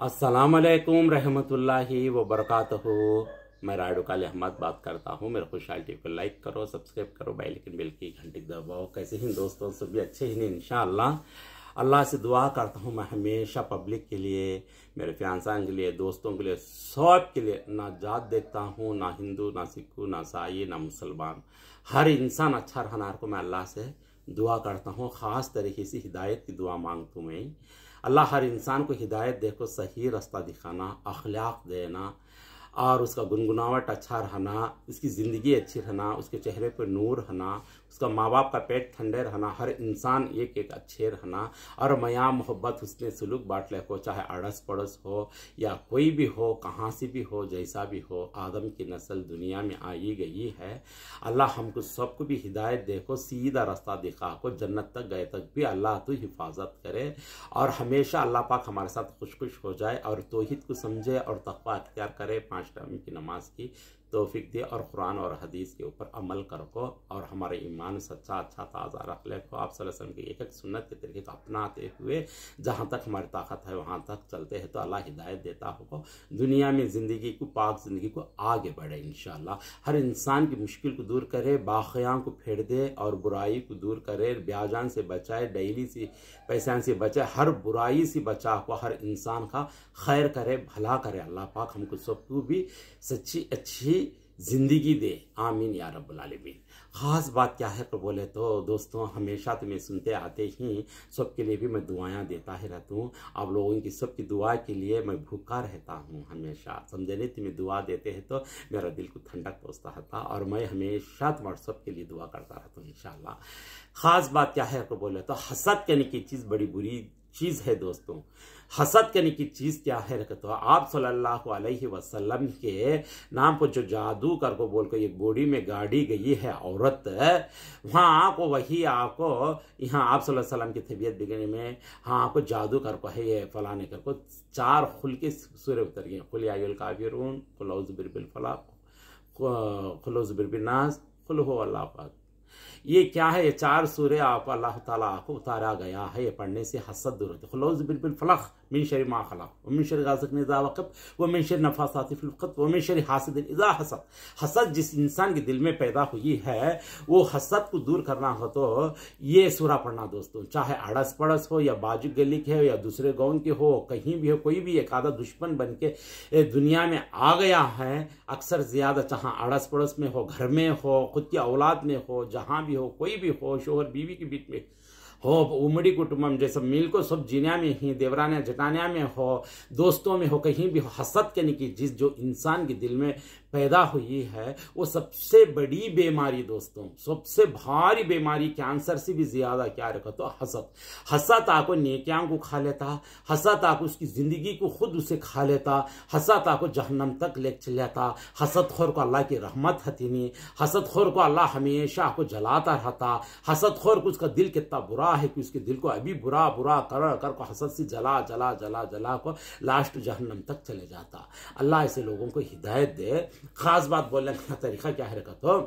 अस्सलामुअलैकुम रहमतुल्लाहि व बरकातहू। मैं रायडू काले अहमद बात करता हूँ। मेरे खुशहाल टीवी को लाइक करो, सब्सक्राइब करो, बेल की घंटी दबाओ। कैसे हैं दोस्तों, सभी अच्छे ही नहीं इंशाअल्लाह। अल्लाह से दुआ करता हूँ मैं हमेशा पब्लिक के लिए, मेरे फियांसान के लिए, दोस्तों के लिए, सब के लिए ना जात देखता हूँ, ना हिंदू, ना सिक्खू, ना ईसाई, ना मुसलमान। हर इंसान अच्छा रहना को मैं अल्लाह से दुआ करता हूँ। ख़ास तरीके से हिदायत की दुआ मांगता हूँ मैं। अल्लाह हर इंसान को हिदायत देखो, सही रास्ता दिखाना, अखलाक देना और उसका गुनगुनावट अच्छा रहना, उसकी ज़िंदगी अच्छी रहना, उसके चेहरे पर नूर रहना, उसका माँ बाप का पेट ठंडे रहना, हर इंसान एक एक अच्छे रहना और मया मोहब्बत उसने सलूक बांट ले को, चाहे अड़स पड़ोस हो या कोई भी हो, कहाँ से भी हो, जैसा भी हो। आदम की नस्ल दुनिया में आई गई है। अल्लाह हमको सबको भी हिदायत देखो, सीधा रास्ता दिखा को, जन्नत तक गए तक भी अल्लाह तो हिफाजत करे और हमेशा अल्लाह पाक हमारे साथ खुश खुश हो जाए और तौहीद को समझे और तक़वा अख्तियार करे। 5 टाइम की नमाज की तौफीक दे और कुरान और हदीस के ऊपर अमल करो को और हमारे ईमान सच्चा अच्छा ताज़ा रख ले को। आप सल्लल्लाहु अलैहि वसल्लम की एक एक सुन्नत के तरीके को अपनाते हुए जहाँ तक हमारी ताकत है वहाँ तक चलते हैं तो अल्लाह हिदायत देता हो, दुनिया में ज़िंदगी को, पाक ज़िंदगी को आगे बढ़े इंशाअल्लाह। हर इंसान की मुश्किल को दूर करे, बाखियाँ को फेर दे और बुराई को दूर करे, ब्याजान से बचाए, डेली से पैसान से बचाए, हर बुराई से बचा को हर इंसान का खैर करे, भला करे। अल्लाह पाक हमको सबको भी सच्ची अच्छी जिंदगी दे, आमीन या रब्बुल आलमीन। ख़ास बात क्या है तो बोले तो दोस्तों, हमेशा तो मैं सुनते आते ही सबके लिए भी मैं दुआएं देता ही रहता हूँ। आप लोगों की सबकी दुआ के लिए मैं भूखा रहता हूँ हमेशा, समझे नहीं। तुम्हें दुआ देते हैं तो मेरा दिल को ठंडक पहुँचता रहता और मैं हमेशा तुम्हारे सबके लिए दुआ करता रहता हूँ इंशाअल्लाह। ख़ास बात क्या है तो बोले तो हसद करने की चीज़ बड़ी बुरी चीज़ है दोस्तों। हसद करने की चीज़ क्या है तो आप सल्लल्लाहु अलैहि वसल्लम के नाम पर जो जादू कर को बोल कर एक बोड़ी में गाड़ी गई है औरत, वहाँ आपको वही आपको यहाँ आप सल्लल्लाहु अलैहि वसल्लम की तबीयत बिगड़ने में हाँ आपको जादू कर को है ये फलाने कर को 4 खुल के सूर्य उतर गए। खुल या अय्युहल काफिरून, कुल औज़ु बिरब्बिल फलक, कुल औज़ु बिरब्बिन नास, कुल हु अल्लाहु अहद। ये क्या है? ये 4 सूर्य आप अल्लाह ताला को उतारा गया है। ये पढ़ने से हसद दूर होती है। खुल औज़ु बिरब्बिल फलक मिन शर्रि मा खलक व मिन शर्रि गासिकिन इज़ा वक़ब व मिन शर्रि नफ़्फ़ासाति फ़िल उक़द व मिन शर्रि हासिदिन इज़ा हसद। हसद जिस इंसान के दिल में पैदा हुई है वो हसद को दूर करना हो तो ये सूरा पढ़ना दोस्तों। चाहे अड़स पड़स हो या बाजू गली के हो या दूसरे गाँव के हो, कहीं भी हो, कोई भी एक आधा दुश्मन बन के दुनिया में आ गया है। अक्सर ज़्यादा चाहे अड़स पड़ोस में हो, घर में हो, खुद की औलाद में हो, जहाँ भी हो, कोई भी हो, शोहर बीवी के बीच में हो, उमड़ी कुटुंबम जैसे मिल को सब जीना में ही, देवराने जटानिया में हो, दोस्तों में हो, कहीं भी हो, हसद करने की चीज जो इंसान के दिल में पैदा हुई है वो सबसे बड़ी बीमारी दोस्तों, सबसे भारी बीमारी, कैंसर से भी ज्यादा क्या रखा तो हसद। हसद आको नेकियां को खा लेता, हसद आको उसकी जिंदगी को खुद उसे खा लेता, हसद आको जहन्नम तक ले चल जाता। हसद खोर को अल्लाह की रहमत हती नहीं, हसद खोर को अल्लाह हमेशा को जलाता रहता। हसद खोर को उसका दिल कितना बुरा है कि उसके दिल को अभी बुरा बुरा कर को हसद से जला जला जला जला को लास्ट जहन्नम तक चले जाता। अल्लाह ऐसे लोगों को हिदायत दे। खास बात बोलने का तरीका क्या है तो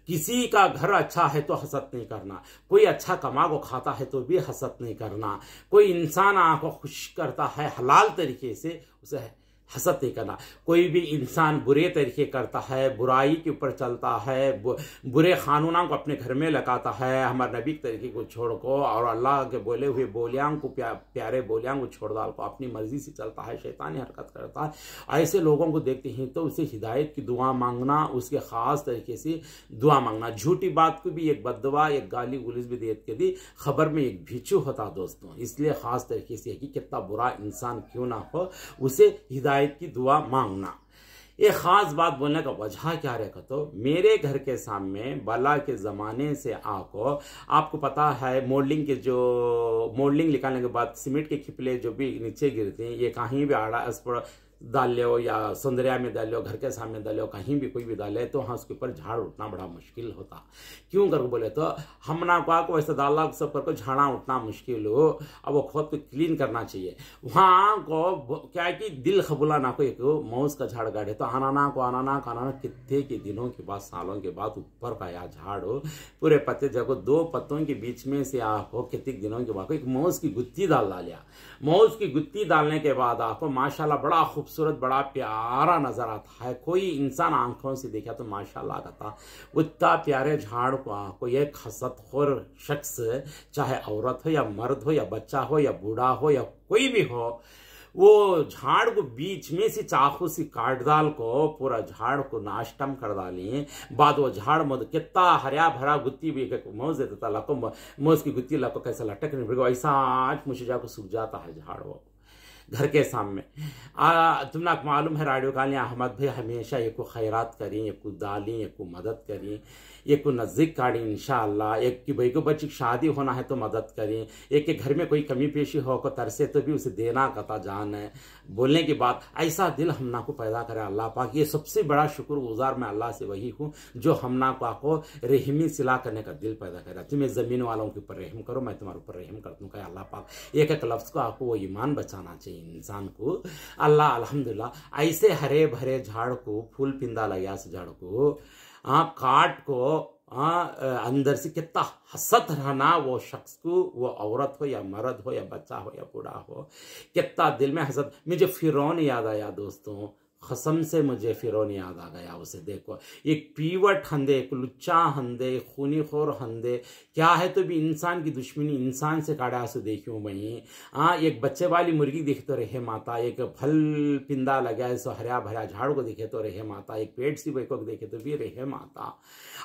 किसी का घर अच्छा है तो हसद नहीं करना, कोई अच्छा कमा को खाता है तो भी हसद नहीं करना, कोई इंसान आपको खुश करता है हलाल तरीके से उसे हसद नहीं करना, कोई भी इंसान बुरे तरीके करता है, बुराई के ऊपर चलता है, बुरे कानूनों को अपने घर में लगाता है, हमारे नबी के तरीके को छोड़ को और अल्लाह के बोले हुए बोलियां को प्यारे बोलियां को छोड़ डाल को अपनी मर्जी से चलता है, शैतानी हरकत करता है। ऐसे लोगों को देखते हैं तो उसे हिदायत की दुआ मांगना, उसके खास तरीके से दुआ मांगना। झूठी बात को भी एक बददुआ, एक गाली गुलिस भी दे के दी खबर में एक भिचू होता दोस्तों। इसलिए खास तरीके से कि कितना बुरा इंसान क्यों ना हो उसे हिदायत की दुआ मांगना। एक खास बात बोलने का वजह क्या रहेगा तो मेरे घर के सामने बला के ज़माने से आपको पता है मोल्डिंग निकालने के बाद सीमेंट के खिपले जो भी नीचे गिरते हैं, ये कहीं भी आड़ा डाल लो या सौंदर्या में डाल लो, घर के सामने डाल लो, कहीं भी कोई भी डाले तो हाँ उसके ऊपर झाड़ उठना बड़ा मुश्किल होता। क्यों करके बोले तो हमना को वैसे डाला सब पर को झाड़ा उठना मुश्किल हो। अब वो खुद को क्लीन करना चाहिए। वहाँ को क्या है कि दिल खबुला ना को एक मौज का झाड़ गाड़े तो आना कितने के दिनों के बाद, सालों के बाद ऊपर का या झाड़ हो पूरे पत्ते जगह दो पत्तों के बीच में से आपको कितने दिनों के बाद एक मौज की गुत्ती डाल लिया। मौज की गुत्ती डालने के बाद आपको माशाल्लाह बड़ा खूबसूरत बड़ा प्यारा नजर आता है। कोई इंसान आंखों से देखा तो माशाल्लाह कहता उतना प्यारे झाड़ को आपको एक हसदखोर शख्स, चाहे औरत हो या मर्द हो या बच्चा हो या बूढ़ा हो या कोई भी हो, वो झाड़ को बीच में से चाकू से काट डाल को पूरा झाड़ को नाश्तम कर डाली। बाद वो झाड़ मद कितना हरा भरा गुत्ती भी मौज देता लको मौज की गुत्ती लको कैसा लटक नहीं पड़ेगा ऐसा आज मुझे जाकर सूख जाता है झाड़ वो घर के सामने। तुमने मालूम है राडियो काली अहमद भाई हमेशा एक को खैरात करी, एक को डाली, एक को मदद करी, एक को नज़दीक काढ़ी इंशाअल्लाह। एक की भाई को बच्ची की शादी होना है तो मदद करें, एक के घर में कोई कमी पेशी हो को तरसे तो भी उसे देना कता जान है। बोलने की बात ऐसा दिल हमना को पैदा करे अल्लाह पाक। ये सबसे बड़ा शुक्रगुजार मैं अल्लाह से वही हूँ जो हमना को रहमी सिला करने का दिल पैदा करे। तुम्हें ज़मीन वालों के ऊपर रहम करो, मैं तुम्हारे ऊपर रहम कर दूँ। अल्लाह पाक एक एक लफ्ज़ को आपको वो ईमान बचाना चाहिए इंसान को। अल्लाह अल्हम्दुलिल्लाह ऐसे हरे भरे झाड़ को फूल पिंदा लगा से झाड़ को काट को अंदर से कितना हसत रहना वो शख्स को, वो औरत हो या मर्द हो या बच्चा हो या बूढ़ा हो, कितना दिल में हसत। मुझे फिरौन याद आया दोस्तों, कसम से मुझे फिरौन याद आ गया। उसे देखो एक पीवट हंदे, एक लुच्चा हंदे, एक खूनीखोर हंदे, क्या है तो भी इंसान की दुश्मनी इंसान से काढ़ा से देखियो वहीं। एक बच्चे वाली मुर्गी देखे तो रहे माता, एक फल पिंदा लगा सो हरा भरा झाड़ को देखे तो रहे माता, एक पेट सी को देखे तो भी रहे माता।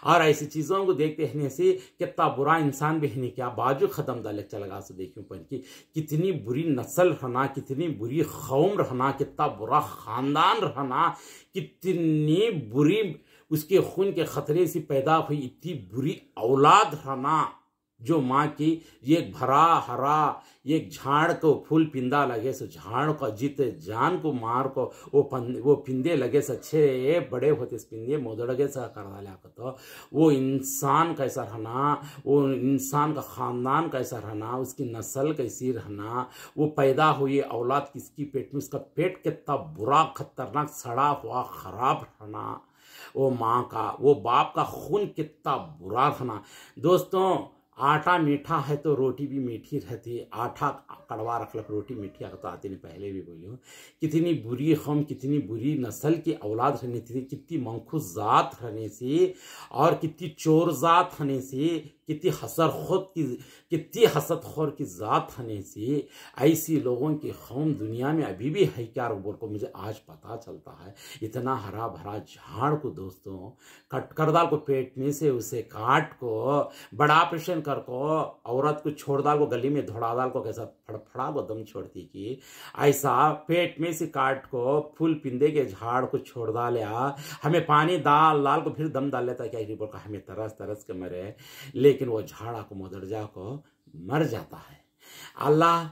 और ऐसी चीज़ों को देखते रहने से कितना बुरा इंसान भी है क्या बाजू ख़त्म दालक चलगा से देखियो पन की कितनी बुरी नस्ल रहना, कितनी बुरी कौम रहना, कितना बुरा ख़ानदान रहना, कितनी बुरी उसके खून के खतरे से पैदा हुई इतनी बुरी औलाद रहना जो माँ की एक भरा हरा एक झाड़ को फूल पिंदा लगे से झाड़ को जीते जान को मार को वो पिंदे लगे से अच्छे बड़े होते पिंदे मोदड़गे से कर डाला तो वो इंसान कैसा रहना, वो इंसान का ख़ानदान कैसा रहना, उसकी नस्ल कैसी रहना, वो पैदा हुई औलाद किसकी पेट में, उसका पेट कितना बुरा खतरनाक सड़ा हुआ खराब रहना, वो माँ का वो बाप का खून कितना बुरा रहना। दोस्तों आटा मीठा है तो रोटी भी मीठी रहती है, आटा कड़वा रख लग रोटी मीठी तो आती नहीं, पहले भी बोली हूँ। कितनी बुरी कौम, कितनी बुरी नस्ल की औलाद रहने थी, कितनी मंखूस ज़ात रहने से और कितनी चोर ज़ात रहने से, कितनी कितनी हसदखोर की ज़ात रहने से ऐसी लोगों की कौम दुनिया में अभी भी है क्या बोल को मुझे आज पता चलता है। इतना हरा भरा झाड़ को दोस्तों कट कर डाल को पेट में से उसे काट को बड़ा ऑपरेशन कर को औरत को छोड़ डाल को गली में धोड़ा डाल को कैसा फड़फड़ा को दम छोड़ती की, ऐसा पेट में से काट को फूल पिंदे के झाड़ को छोड़ डालिया, हमें पानी डाल डाल को फिर दम डाल लेता क्या बोल का हमें तरस तरस के मरे, लेकिन वो झाड़ा को मोदरजा को मर जाता है। अल्लाह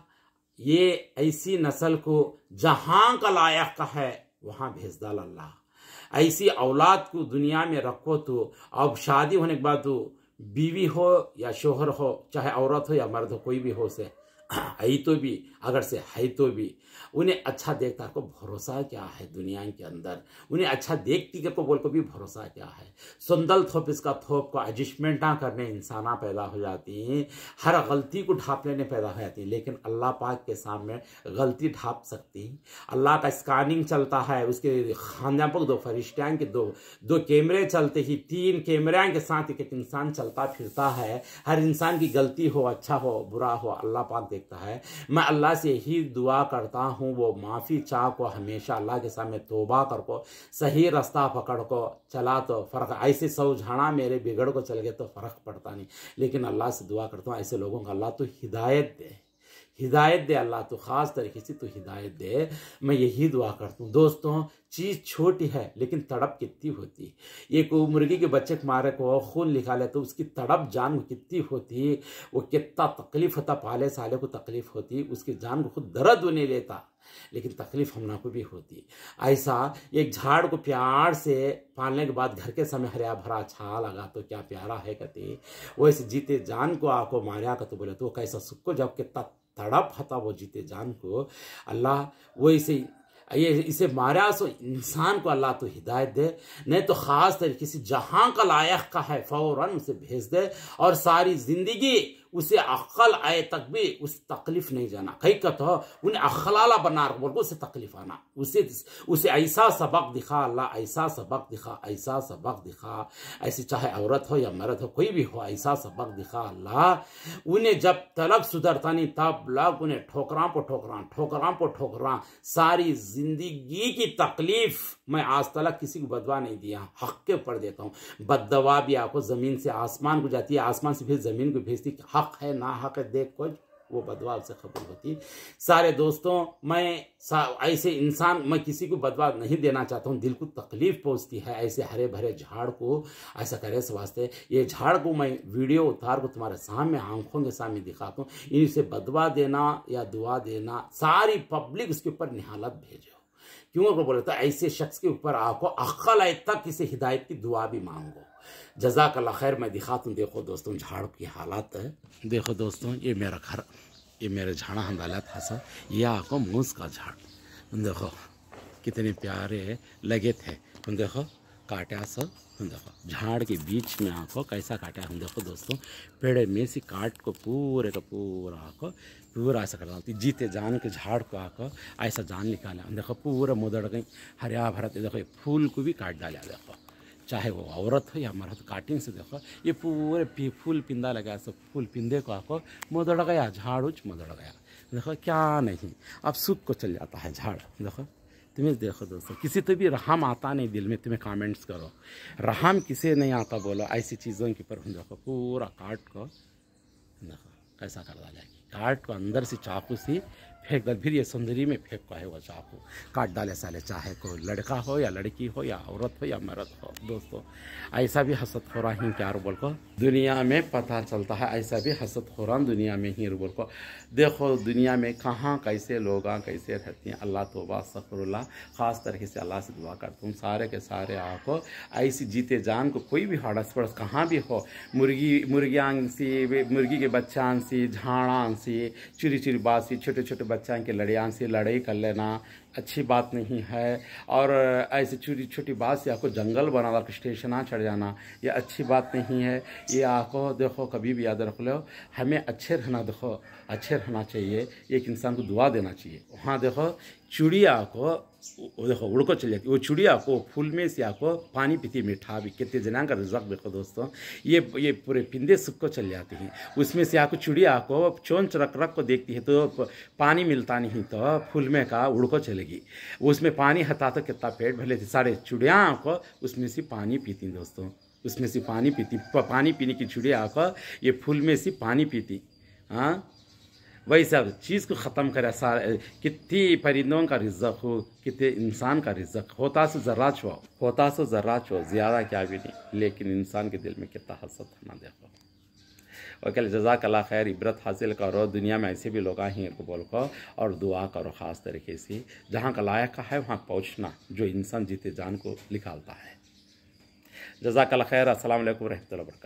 ये ऐसी नस्ल को जहां का लायक का है वहां भेज डाल। अल्लाह ऐसी औलाद को दुनिया में रखो तो अब शादी होने के बाद तो बीवी हो या शोहर हो, चाहे औरत हो या मर्द हो, कोई भी हो से है तो भी अगर से है तो भी उन्हें अच्छा देखता को भरोसा क्या है दुनिया के अंदर, उन्हें अच्छा देखती को बोल को भी भरोसा क्या है। सुंदल थोप इसका थोप को एडजस्टमेंटा करने इंसाना पैदा हो जाती हैं, हर गलती को ढाप लेने पैदा हो जाती है, लेकिन अल्लाह पाक के सामने गलती ढाप सकती। अल्लाह का स्कैनिंग चलता है, उसके खानदान पर दो फरिश्तियाँ के दो कैमरे चलते ही, 3 कैमरे के साथ एक इंसान चलता फिरता है। हर इंसान की गलती हो, अच्छा हो बुरा हो, अल्लाह पाक देखता है। मैं अल्लाह से ही दुआ करता हूँ वो माफ़ी चाह को हमेशा अल्लाह के सामने तौबा कर को सही रास्ता पकड़ को चला तो फ़र्क, ऐसे 100 झाड़ा मेरे बिगड़ को चल गए तो फ़र्क पड़ता नहीं, लेकिन अल्लाह से दुआ करता हूँ ऐसे लोगों को अल्लाह तो हिदायत दे, हिदायत दे अल्लाह तो ख़ास तरीके से तो हिदायत दे। मैं यही दुआ करता हूँ। दोस्तों चीज़ छोटी है लेकिन तड़प कितनी होती, एक मुर्गी के बच्चे को मारे को खून निकाले तो उसकी तड़प जान को कितनी होती, वो कितना तकलीफ होता, पाले साले को तकलीफ होती, उसकी जान को खुद दर्द होने लेता। लेकिन तकलीफ हम ना को भी होती। ऐसा एक झाड़ को प्यार से पालने के बाद घर के समय हरा भरा अच्छा लगा तो क्या प्यारा है कहते, वैसे जीते जान को आको मारा का तो बोले तो कैसा सुख को जब के तड़प हता वो जीते जान को अल्लाह वैसे ये इसे मारा सो इंसान को अल्लाह तो हिदायत दे, नहीं तो ख़ास तरीके से जहाँ का लायक का है फ़ौरन उसे भेज दे और सारी ज़िंदगी उसे अक्ल आए तक भी उस तकलीफ नहीं जाना। कहीं का तो उन्हें अखलाला बना बोल को उसे तकलीफ आना, उसे ऐसा सबक दिखा अल्लाह, ऐसा सबक दिखा, ऐसा सबक दिखा, ऐसी चाहे औरत हो या मर्द हो कोई भी हो, ऐसा सबक दिखा अल्लाह। उन्हें जब तलक सुधरता नहीं तब लग उन्हें ठोकरा पे ठोकरा सारी जिंदगी की तकलीफ। मैं आज तक किसी को बदवा नहीं दिया, हक के ऊपर देता हूँ। बददवा भी आपको जमीन से आसमान को जाती है, आसमान से फिर जमीन को भेजती। हक है ना हक है देख कुछ वो बदवा से खबर होती। सारे दोस्तों मैं ऐसे इंसान मैं किसी को बदवा नहीं देना चाहता हूँ, दिल को तकलीफ पहुँचती है ऐसे हरे भरे झाड़ को ऐसा करे से वास्ते। ये झाड़ को मैं वीडियो उतार को तुम्हारे सामने आंखों के सामने दिखाता हूँ। इनसे बदवा देना या दुआ देना सारी पब्लिक उसके ऊपर निहालत भेजो। क्यों को बोले तो ऐसे शख्स के ऊपर आपको अक्ल आए तक किसी हिदायत की दुआ भी मांगो। जज़ाकल्लाह खैर। मैं दिखाता हूँ, देखो दोस्तों झाड़ की हालात है। देखो दोस्तों ये मेरा घर, ये मेरे झाड़ा हंदालत हंसा, ये आपको मूस का झाड़ देखो कितने प्यारे लगे थे। देखो काटा सब, देखो झाड़ के बीच में आपको कैसा काटा है। देखो दोस्तों पेड़ में से काट को पूरे का पूरा आपको पूरा ऐसा करता हूँ। जीते जान के झाड़ को आको ऐसा जान निकाला। देखो पूरा मुदड़ गई हरा भरा। देखो फूल को भी काट डाला। देखो चाहे वो औरत हो या मर्द, काटिंग से देखो ये पूरे फूल पिंदा लगा, सब फूल पिंदे को आको मुदड़ गया, झाड़ उच मुदड़ गया। देखो क्या नहीं, अब सूख को चल जाता है झाड़। देखो तुम्हें देखो दोस्तों किसी तो भी रहम आता नहीं दिल में, तुम्हें कमेंट्स करो रहम किसे नहीं आता बोलो ऐसी चीज़ों के ऊपर। देखो पूरा काट को देखो कैसा कर डाला, काट को अंदर से चाकू से फेंक डाल, फिर ये सुंदरी में फेंक को है वो चाकू काट डाले साले। चाहे कोई लड़का हो या लड़की हो या औरत हो या मर्द हो। दोस्तों ऐसा भी हसत हो रहा है क्या बोल को दुनिया में पता चलता है, ऐसा भी हसत हो रहा दुनिया में ही बोल को। देखो दुनिया में कहाँ कैसे लोग कैसे रहती हैं। अल्लाह तौबा अस्तगफिरुल्लाह। ख़ास तरीके से अल्लाह से दुआ करता हूँ सारे के सारे आपको ऐसी जीते जान को कोई भी हड़स पड़स कहाँ भी हो, मुर्गियाँ से, मुर्गी के बच्चान से, झाड़ान से, चुरी चुरी बात से, छोटे छोटे बच्चा के लड़ियान से लड़ाई कर लेना अच्छी बात नहीं है। और ऐसे छोटी छोटी बात से आपको जंगल बना कर स्टेशन चढ़ जाना ये अच्छी बात नहीं है। ये आपको देखो कभी भी याद रख लो, हमें अच्छे रहना, देखो अच्छे रहना चाहिए। एक इंसान को दुआ देना चाहिए। वहाँ देखो चिड़िया को देखो उड़ को चल जाती, वो चिड़िया को फूल में से आपको पानी पीती, मीठा भी कितने जना का रिजक देखो दोस्तों। ये पूरे पिंदे सुख को चल जाती हैं, उसमें से आपको चिड़िया को चोंच रख रख को देखती है तो पानी मिलता नहीं तो फूल में का उड़ को चलेगी। उसमें पानी हता तो कितना पेट भर लेती, सारे चिड़िया को उसमें से पानी पीती दोस्तों, उसमें से पानी पीती। पानी पीने की चिड़िया को ये फूल में से पानी पीती। हाँ वही सब चीज़ को ख़त्म करे सारे। कितनी परिंदों का रिज़्क़ हो, कितने इंसान का रिज़्क़ होता सो ज़र्रा छो ज़्यादा क्या भी नहीं, लेकिन इंसान के दिल में कितना हसद ना देखो। और जज़ाकल्लाह खैर। इबरत हासिल करो, दुनिया में ऐसे भी लोग हैं को बोल को और दुआ करो। ख़ास तरीके से जहाँ का लायक का है वहाँ पहुँचना, जो इंसान जीते जान को निकालता है। जज़ाकल्लाह खैर। अस्सलाम वालेकुम रहमतुल्लाहि व बरकातहू।